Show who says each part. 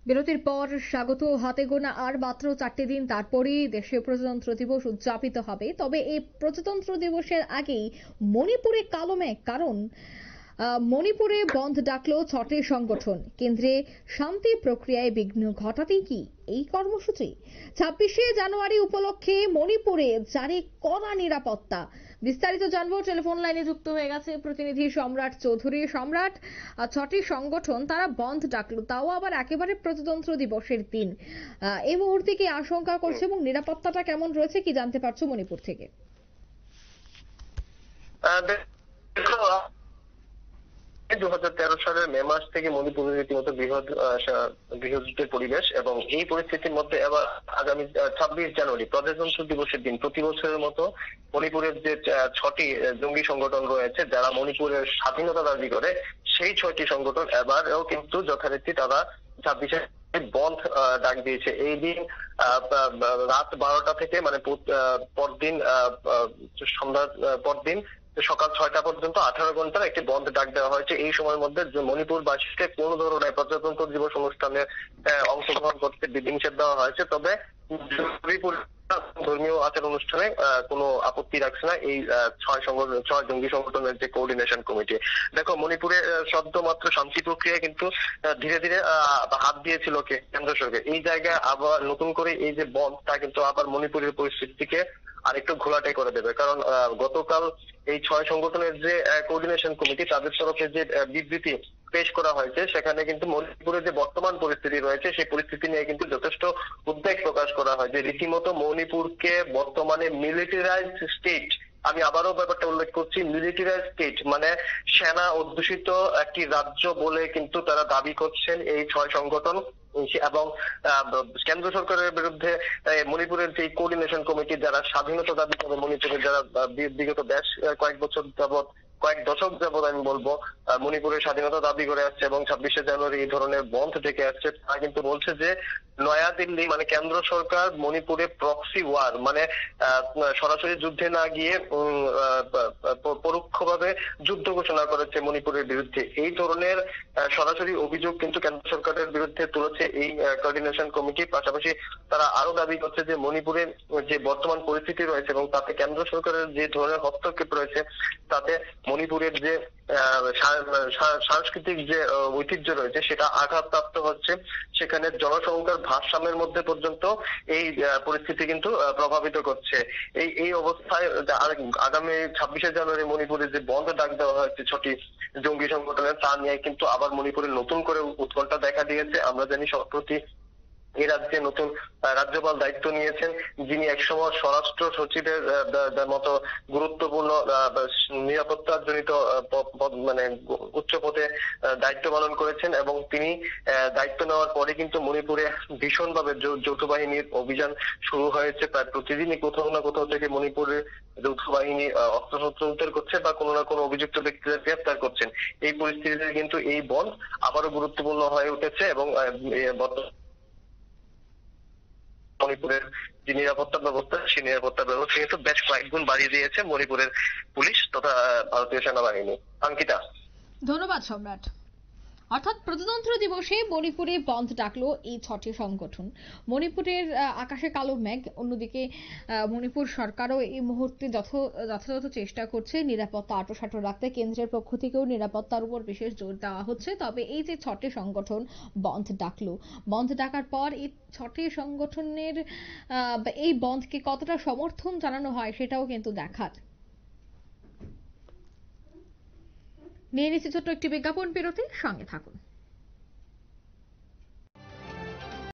Speaker 1: বিরতির পর স্বাগত। হাতে গোনা আর মাত্র 4টি দিন, তারপরেই দেশে প্রজাতন্ত্র দিবস উদযাপিত হবে। তবে এই প্রজাতন্ত্র দিবসের আগেই মণিপুরে কালো মেঘ, কারণ মণিপুরে বন্ধ ডাকলো 6টি সংগঠন। কেন্দ্রে শান্তি প্রক্রিয়ায় বিঘ্ন ঘটাতেই কি এই কর্মসূচি? 26শে জানুয়ারি উপলক্ষে মণিপুরে জারি কড়া নিরাপত্তা। বিস্তারিত জানবো, টেলিফোন লাইনে যুক্ত হয়ে গেছে প্রতিনিধি সম্রাট চৌধুরী। সম্রাট, 6টি সংগঠন তারা বন্ধ ডাকলো, তাও আবার একেবারে প্রজাতন্ত্র দিবসের দিন। এই মুহূর্তে কি আশঙ্কা করছে এবং নিরাপত্তাটা কেমন রয়েছে, কি জানতে পারছো মণিপুর থেকে?
Speaker 2: দেখো, 2013 সালের মে মাস থেকে মণিপুরের রীতিমতো গৃহযুদ্ধের পরিবেশ, এবং এই পরিস্থিতির মধ্যে এবার আগামী 26 জানুয়ারি প্রজাতন্ত্র দিবসের দিন প্রতি বছরের মতো মণিপুরের যে 6টি জঙ্গি সংগঠন রয়েছে যারা মণিপুরের স্বাধীনতা দাবি করে, সেই 6টি সংগঠন এবারেও কিন্তু যথারীতি তারা 26শে বন্ধ ডাক দিয়েছে। এই দিন রাত 12টা থেকে মানে পরদিন সন্ধ্যা পরদিন সকাল 6টা পর্যন্ত 18 ঘন্টার একটি বন্ধ ডাক দেওয়া হয়েছে। এই সময়ের মধ্যে মণিপুরবাসীকে কোনো ধরনের প্রজাতন্ত্র দিবস অনুষ্ঠানে অংশগ্রহণ করতে বিধিনিষেধ দেওয়া হয়েছে। তবে ধর্মীয় আচার অনুষ্ঠানে কোনো আপত্তি রাখছে না এই 6 জঙ্গি সংগঠনের যে কোঅর্ডিনেশন কমিটি। দেখো, মণিপুরে সদ্য মাত্র শান্তি প্রক্রিয়ায় কিন্তু ধীরে ধীরে হাত দিয়েছিল কেন্দ্র সরকার। এই জায়গায় আবার নতুন করে এই যে বন্ধ, তা কিন্তু আবার মণিপুরের পরিস্থিতিকে আরেকটু ঘোলাটে করে দেবে। কারণ গতকাল এই 6 সংগঠনের যে কোঅর্ডিনেশন কমিটি তাদের তরফে যে বিবৃতি পেশ করা হয়েছে, সেখানে কিন্তু মণিপুরের যে বর্তমান পরিস্থিতি রয়েছে সেই পরিস্থিতি নিয়ে কিন্তু যথেষ্ট উদ্বেগ প্রকাশ করা হয় যে রীতিমতো মণিপুরকে বর্তমানে মিলিটারাইজড স্টেট, আমি আবারও ব্যাপারটা উল্লেখ করছি, মিলিটারাইজড স্টেট মানে সেনা অধ্যুষিত একটি রাজ্য বলে কিন্তু তারা দাবি করছেন এই 6 সংগঠন। এবং কেন্দ্র সরকারের বিরুদ্ধে মণিপুরের যে কোঅর্ডিনেশন কমিটি যারা স্বাধীনতা দাবি করে, মণিপুরের যারা বিগত বেশ কয়েক দশক যাবৎ আমি বলবো মণিপুরের স্বাধীনতা দাবি করে আসছে এবং 26শে জানুয়ারি এই ধরনের বন্ধ ডেকে আসছে, তারা কিন্তু বলছে যে নয়াদিল্লি মানে কেন্দ্র সরকার মণিপুরে প্রক্সি ওয়ার মানে সরাসরি যুদ্ধে না গিয়ে পরোক্ষভাবে যুদ্ধ ঘোষণা করেছে মণিপুরের বিরুদ্ধে। এই ধরনের সরাসরি অভিযোগ কিন্তু কেন্দ্র সরকারের বিরুদ্ধে তুলেছে এই কোঅর্ডিনেশন কমিটি। পাশাপাশি তারা আরো দাবি করছে যে মণিপুরের যে বর্তমান পরিস্থিতি রয়েছে এবং তাতে কেন্দ্র সরকারের যে ধরনের হস্তক্ষেপ রয়েছে, তাতে মণিপুরের যে সাংস্কৃতিক যে ঐতিহ্য রয়েছে সেটা আঘাতপ্রাপ্ত হচ্ছে। সেখানে জনসংখ্যার ভারসাম্যের মধ্যে পর্যন্ত এই পরিস্থিতি কিন্তু প্রভাবিত করছে। এই অবস্থায় আগামী 26শে জানুয়ারি মণিপুরে যে বন্ধ ডাক দেওয়া হয়েছে 6টি জঙ্গি সংগঠনের, তা নিয়ে কিন্তু আবার মণিপুরে নতুন করে উৎকণ্ঠা দেখা দিয়েছে। আমরা জানি সম্প্রতি এই রাজ্যে নতুন রাজ্যপাল দায়িত্ব নিয়েছেন, যিনি একসময় স্বরাষ্ট্র সচিবের মতো গুরুত্বপূর্ণ নিরাপত্তার জনিত মানে উচ্চ পদে দায়িত্ব পালন করেছেন। এবং তিনি দায়িত্ব নেওয়ার পরে কিন্তু মণিপুরে ভীষণভাবে যৌথ বাহিনীর অভিযান শুরু হয়েছে। প্রায় প্রতিদিনই কোথাও না কোথাও থেকে মণিপুরের যৌথ বাহিনী অস্ত্রশস্ত্র উদ্ধার করছে বা কোনো না কোনো অভিযুক্ত ব্যক্তিদের গ্রেফতার করছেন। এই পরিস্থিতিতে কিন্তু এই বন্ধ আবারও গুরুত্বপূর্ণ হয়ে উঠেছে এবং মণিপুরের যে নিরাপত্তা ব্যবস্থা, সেই নিরাপত্তা ব্যবস্থা কিন্তু বেশ কয়েকগুণ বাড়িয়ে দিয়েছে মণিপুরের পুলিশ তথা ভারতীয় সেনাবাহিনী। অঙ্কিতা,
Speaker 1: ধন্যবাদ সম্রাট। অর্থাৎ প্রজাতন্ত্র দিবসে মণিপুরে বন্ধ ডাকলো এই 6টি সংগঠন। মণিপুরের আকাশে কালো মেঘ, অন্যদিকে মণিপুর সরকারও এই মুহূর্তে যথাযথ চেষ্টা করছে নিরাপত্তা আঁটোসাঁটো রাখতে। কেন্দ্রের পক্ষ থেকেও নিরাপত্তার উপর বিশেষ জোর দেওয়া হচ্ছে। তবে এই যে 6টি সংগঠন বন্ধ ডাকলো, বন্ধ ডাকার পর এই 6টি সংগঠনের এই বন্ধকে কতটা সমর্থন জানানো হয় সেটাও কিন্তু দেখার। নিয়ে নিচ্ছি ছোট্ট একটি বিজ্ঞাপন বিরতি, সঙ্গে থাকুন।